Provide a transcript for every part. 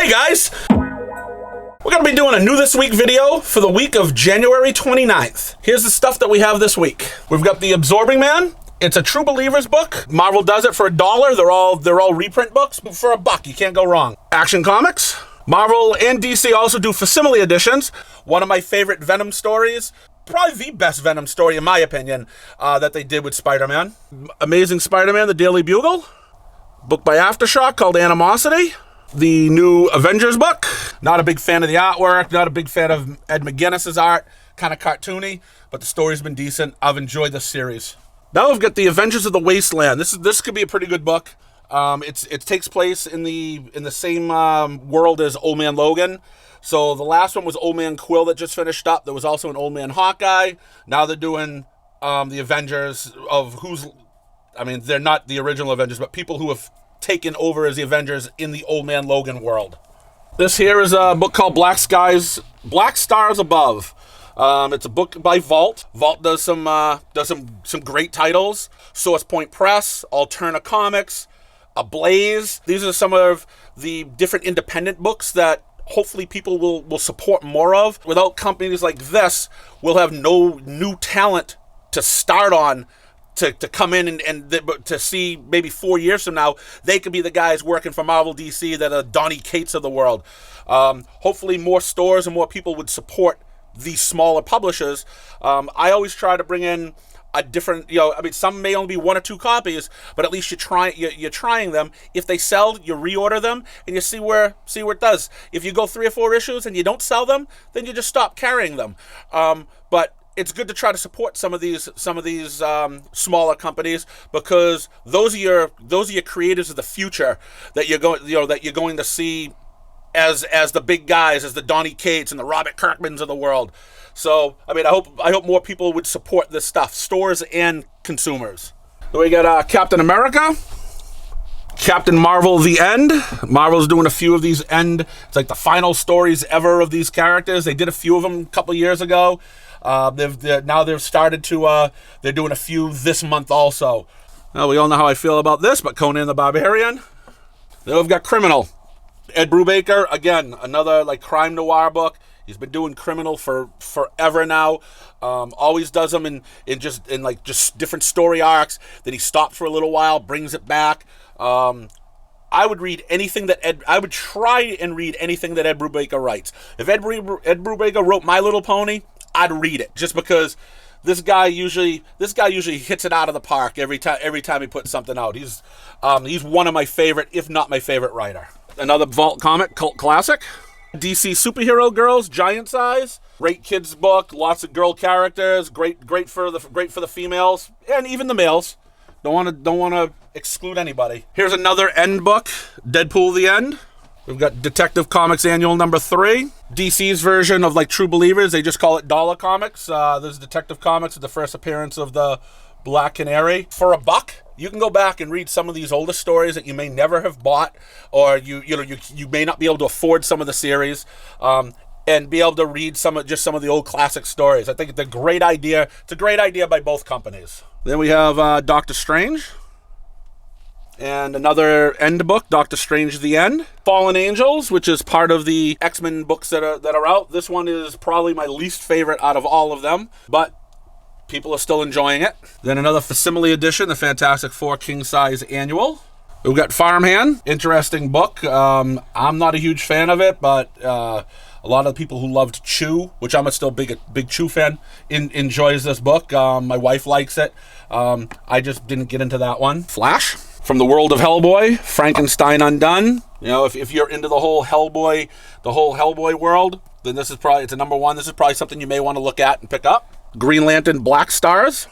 Hey guys! We're going to be doing a new this week video for the week of January 29th. Here's the stuff that we have this week. We've got The Absorbing Man. It's a True Believers book. Marvel does it for $1. They're all reprint books, but for $1, you can't go wrong. Action Comics. Marvel and DC also do facsimile editions. One of my favorite Venom stories, probably the best Venom story in my opinion, that they did with Spider-Man. Amazing Spider-Man, The Daily Bugle. Book by Aftershock called Animosity. The new Avengers book. Not a big fan of the artwork, not a big fan of Ed McGuinness's art. Kind of cartoony, but the story's been decent. I've enjoyed this series. Now we've got The Avengers of the Wasteland. This could be a pretty good book. It takes place in the same world as Old Man Logan. So the last one was Old Man Quill that just finished up. There was also an Old Man Hawkeye. Now they're doing the Avengers of they're not the original Avengers, but people who have taken over as the Avengers in the Old Man Logan world. This here is a book called Black Stars Above. It's a book by Vault. Vault does some great titles. Source Point Press, Alterna Comics, Ablaze. These are some of the different independent books that hopefully people will support more of. Without companies like this, we'll have no new talent to start on to come in and to see maybe 4 years from now, they could be the guys working for Marvel DC that are Donny Cates of the world. Hopefully more stores and more people would support these smaller publishers. I always try to bring in a different, some may only be 1 or 2 copies, but at least you're trying them. If they sell, you reorder them and you see where it does. If you go 3 or 4 issues and you don't sell them, then you just stop carrying them. But it's good to try to support some of these smaller companies, because those are your creators of the future that you're going to see as the big guys, as the Donny Cates and the Robert Kirkmans of the world. So I hope more people would support this stuff, stores and consumers. So we got Captain America, Captain Marvel: The End. Marvel's doing a few of these it's like the final stories ever of these characters. They did a few of them a couple years ago. They've started to they're doing a few this month also. Well, we all know how I feel about this, but Conan the Barbarian. Then we've got Criminal. Ed Brubaker, again, another like crime noir book. He's been doing Criminal for forever now. Always does them in just different story arcs. Then he stops for a little while, brings it back. I would read anything that I would try and read anything that Ed Brubaker writes. If Ed Brubaker wrote My Little Pony, I'd read it, just because this guy usually hits it out of the park every time he puts something out. He's one of my favorite, if not my favorite writer. Another Vault comic, cult classic. DC Superhero Girls, Giant Size. Great kids book, lots of girl characters, great for the females and even the males. Don't want to exclude anybody. Here's another End book, Deadpool: The End. We've got Detective Comics Annual number 3. DC's version of like True Believers, they just call it Dollar Comics. This is Detective Comics, the first appearance of the Black Canary. For $1, you can go back and read some of these older stories that you may never have bought, or you may not be able to afford some of the series, and be able to read some of the old classic stories. I think it's a great idea. It's a great idea by both companies. Then we have Doctor Strange. And another End book, Doctor Strange: The End. Fallen Angels, which is part of the X-Men books that are out. This one is probably my least favorite out of all of them, but people are still enjoying it. Then another facsimile edition, the Fantastic Four King Size Annual. We've got Farmhand, interesting book. I'm not a huge fan of it, but a lot of the people who loved Chew, which I'm still big Chew fan, enjoys this book. My wife likes it. I just didn't get into that one. Flash. From the world of Hellboy, Frankenstein Undone. If you're into the whole Hellboy world, then it's a number 1. This is probably something you may want to look at and pick up. Green Lantern: Black Stars.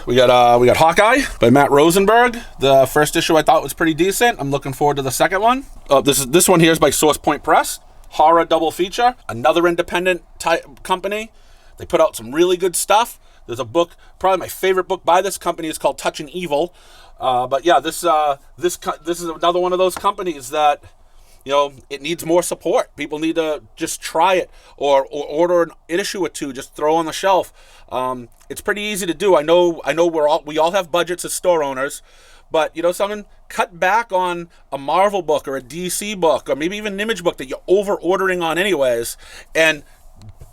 We got Hawkeye by Matt Rosenberg. The first issue I thought was pretty decent. I'm looking forward to the second one. This one here is by Source Point Press. Horror double feature. Another independent company. They put out some really good stuff. There's a book, probably my favorite book by this company is called Touching Evil. But yeah, this is another one of those companies that, it needs more support. People need to just try it or order an issue or 2, just throw on the shelf. It's pretty easy to do. I know we all have budgets as store owners, But you know something? Cut back on a Marvel book or a DC book or maybe even an Image book that you're over ordering on anyways, and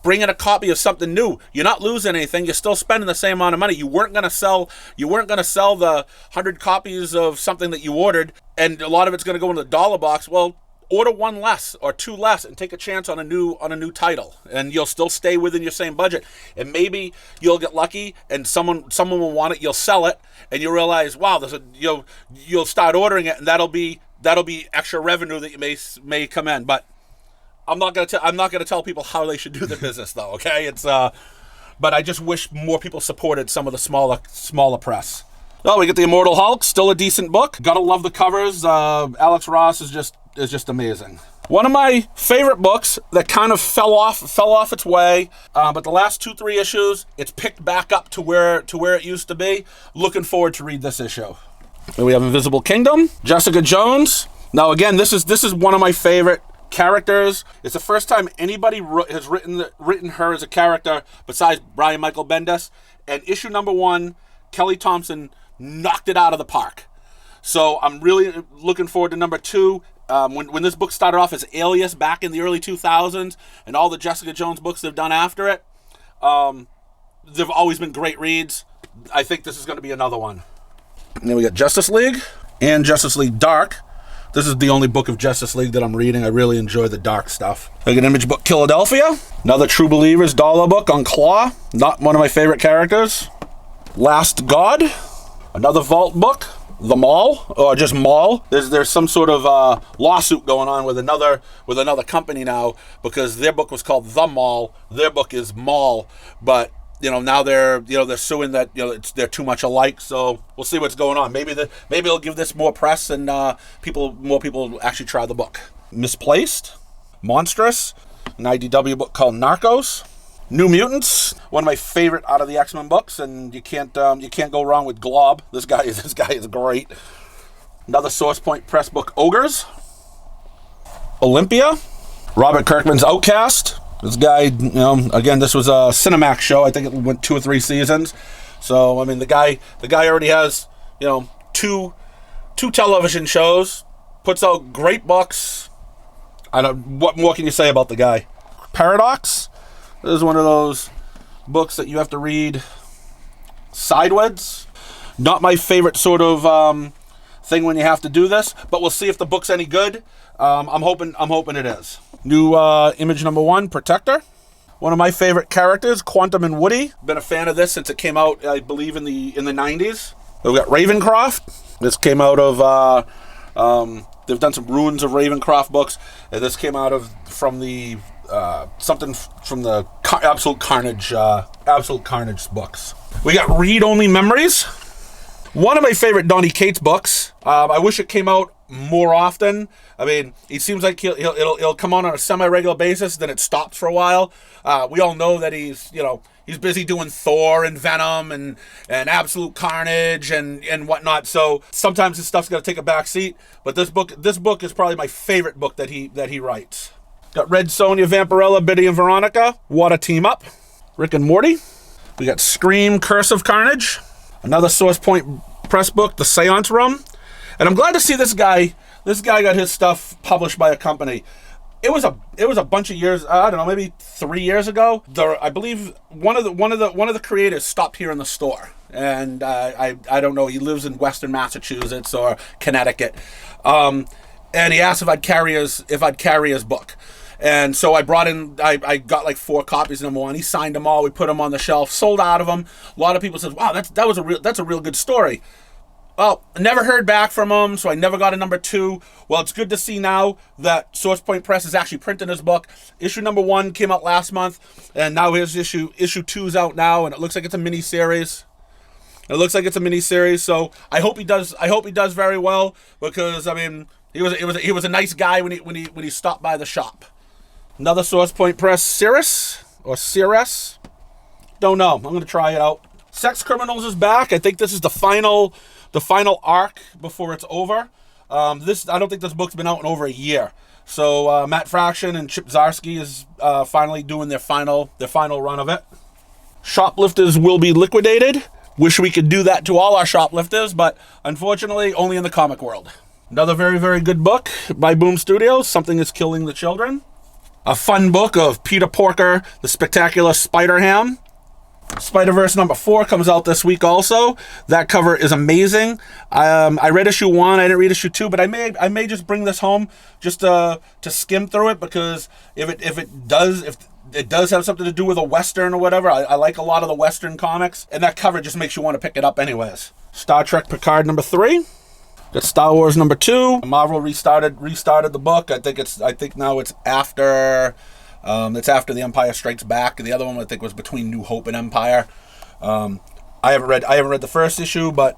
bring in a copy of something new. You're not losing anything. You're still spending the same amount of money. You weren't gonna sell the 100 copies of something that you ordered, and a lot of it's gonna go in the dollar box. Well, order one less or two less and take a chance on a new title, and you'll still stay within your same budget. And maybe you'll get lucky and someone will want it. You'll sell it, and you realize, wow, you'll start ordering it, and that'll be extra revenue that you may come in. But I'm not gonna tell people how they should do their business, though. Okay, but I just wish more people supported some of the smaller press. Oh, we get the Immortal Hulk, still a decent book. Gotta love the covers. Alex Ross is just amazing. One of my favorite books that kind of fell off its way, but the last 2-3 issues, it's picked back up to where it used to be. Looking forward to read this issue. Then we have Invisible Kingdom, Jessica Jones. Now again, this is one of my favorite characters. It's the first time anybody has written her as a character besides Brian Michael Bendis. And issue number 1, Kelly Thompson knocked it out of the park. So I'm really looking forward to number 2. When this book started off as Alias back in the early 2000s, and all the Jessica Jones books they've done after it, they've always been great reads. I think this is going to be another one. And then we got Justice League and Justice League Dark. This is the only book of Justice League that I'm reading. I really enjoy the dark stuff. I got Image book Philadelphia. Another True Believers dollar book on Claw. Not one of my favorite characters. Last God. Another Vault book. The Mall, or just Mall. There's some sort of lawsuit going on with another company now, because their book was called The Mall. Their book is Mall, but now they're suing that they're too much alike. So we'll see what's going on. Maybe they'll give this more press and more people actually try the book. Misplaced, Monstrous, an IDW book called Narcos. New Mutants, one of my favorite out of the X-Men books, and you can't go wrong with Glob. This guy is great. Another Source Point Press book, Ogres. Olympia, Robert Kirkman's Outcast. This guy, again, this was a Cinemax show. I think it went 2 or 3 seasons. So I mean, the guy already has two television shows, puts out great books. What more can you say about the guy? Paradox. This is one of those books that you have to read sideways. Not my favorite sort of thing when you have to do this, but we'll see if the book's any good. I'm hoping it is. New Image number 1, Protector. One of my favorite characters, Quantum and Woody. Been a fan of this since it came out, I believe, in the 90s. We've got Ravencroft. This came out of they've done some Ruins of Ravencroft books, and this came out from the something from the Absolute Carnage books. We got Read Only Memories. One of my favorite Donny Cates books. I wish it came out more often. I mean, it seems like it'll come on a semi-regular basis, then it stops for a while. We all know that he's busy doing Thor and Venom and Absolute Carnage and whatnot. So sometimes his stuff's got to take a back seat. But this book is probably my favorite book that he writes. Got Red Sonja, Vampirella, Biddy and Veronica. What a team up. Rick and Morty. We got Scream, Curse of Carnage. Another Source Point Press book, The Seance Room. And I'm glad to see this guy. This guy got his stuff published by a company. It was a bunch of years. I don't know, maybe 3 years ago. I believe one of the creators stopped here in the store, and I don't know. He lives in Western Massachusetts or Connecticut, and he asked if I'd carry his book. And so I brought in, I got like 4 copies of number 1. He signed them all. We put them on the shelf, sold out of them. A lot of people said, wow, that's a real good story. Well, I never heard back from him, so I never got a number 2. Well, it's good to see now that Source Point Press is actually printing his book. Issue number 1 came out last month, and now here's issue 2's out now, and it looks like it's a mini series. So I hope he does very well, because I mean, he was a nice guy when he stopped by the shop. Another Source Point Press, Cirrus. Don't know. I'm going to try it out. Sex Criminals is back. I think this is the final arc before it's over. I don't think this book's been out in over a year. So Matt Fraction and Chip Zdarsky is finally doing their final run of it. Shoplifters Will Be Liquidated. Wish we could do that to all our shoplifters, but unfortunately, only in the comic world. Another very, very good book by Boom Studios, Something is Killing the Children. A fun book of Peter Porker, the Spectacular Spider-Ham. Spider-Verse number 4 comes out this week also. That cover is amazing. I read issue 1, I didn't read issue 2, but I may just bring this home just to skim through it, because if it does have something to do with a Western or whatever, I like a lot of the Western comics, and that cover just makes you want to pick it up anyways. Star Trek Picard number 3. Got Star Wars number 2. Marvel restarted the book. I think now it's after The Empire Strikes Back. The other one I think was between New Hope and Empire. I haven't read the first issue, but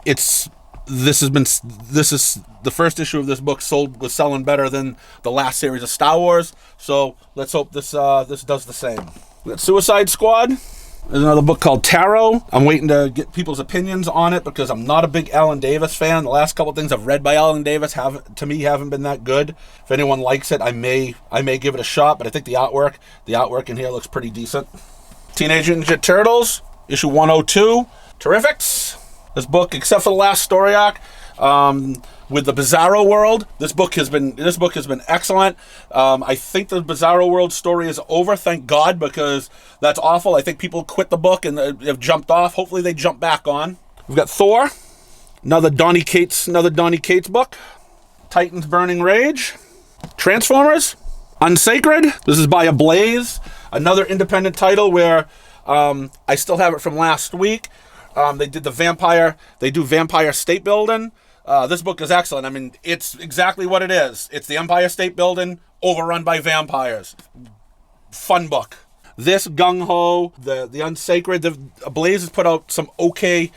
this is the first issue of this book was selling better than the last series of Star Wars. So let's hope this does the same. We got Suicide Squad. There's another book called Tarot. I'm waiting to get people's opinions on it because I'm not a big Alan Davis fan. The last couple things I've read by Alan Davis haven't been that good. If anyone likes it, I may give it a shot, but I think the artwork in here looks pretty decent. Teenage Ninja Turtles, issue 102. Terrifics. This book, except for the last story arc, with the Bizarro World, this book has been excellent. I think the Bizarro World story is over, thank God, because that's awful. I think people quit the book and have jumped off. Hopefully they jump back on. We've got Thor, another Donny Cates book. Titans Burning Rage. Transformers, Unsacred. This is by Ablaze, another independent title where I still have it from last week. They do Vampire State Building. This book is excellent. I mean, it's exactly what it is. It's the Empire State Building overrun by vampires. Fun book. This Gung Ho, the Unsacred, Blaze has put out some okay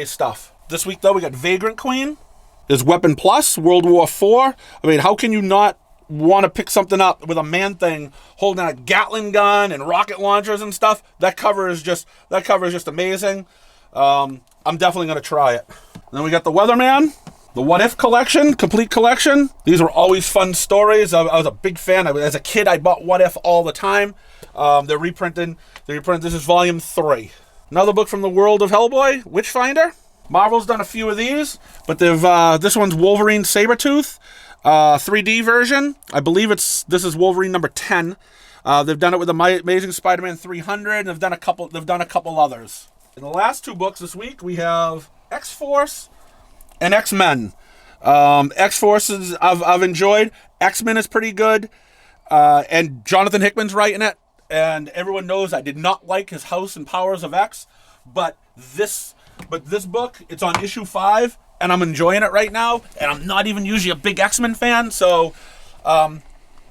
stuff. This week though, we got Vagrant Queen. There's Weapon Plus, World War IV. I mean, how can you not want to pick something up with a Man-Thing holding a Gatling gun and rocket launchers and stuff? That cover is just amazing. I'm definitely going to try it. Then we got the Weatherman, the What If collection, complete collection. These were always fun stories. I was a big fan. As a kid, I bought What If all the time. They're reprinting. This is volume 3. Another book from the world of Hellboy, Witchfinder. Marvel's done a few of these, but this one's Wolverine Sabretooth, 3D version. I believe this is Wolverine number 10. They've done it with the Amazing Spider-Man 300, and they've done a couple others. In the last 2 books this week, we have X-Force and X-Men. X-Force I've enjoyed. X-Men is pretty good, and Jonathan Hickman's writing it. And everyone knows I did not like his House and Powers of X, but this book, it's on issue 5, and I'm enjoying it right now. And I'm not even usually a big X-Men fan, so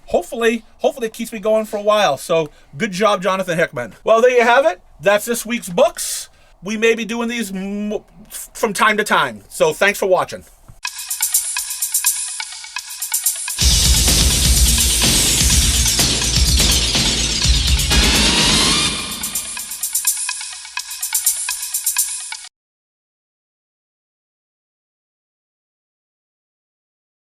hopefully it keeps me going for a while. So good job, Jonathan Hickman. Well, there you have it. That's this week's books. We may be doing these from time to time. So thanks for watching.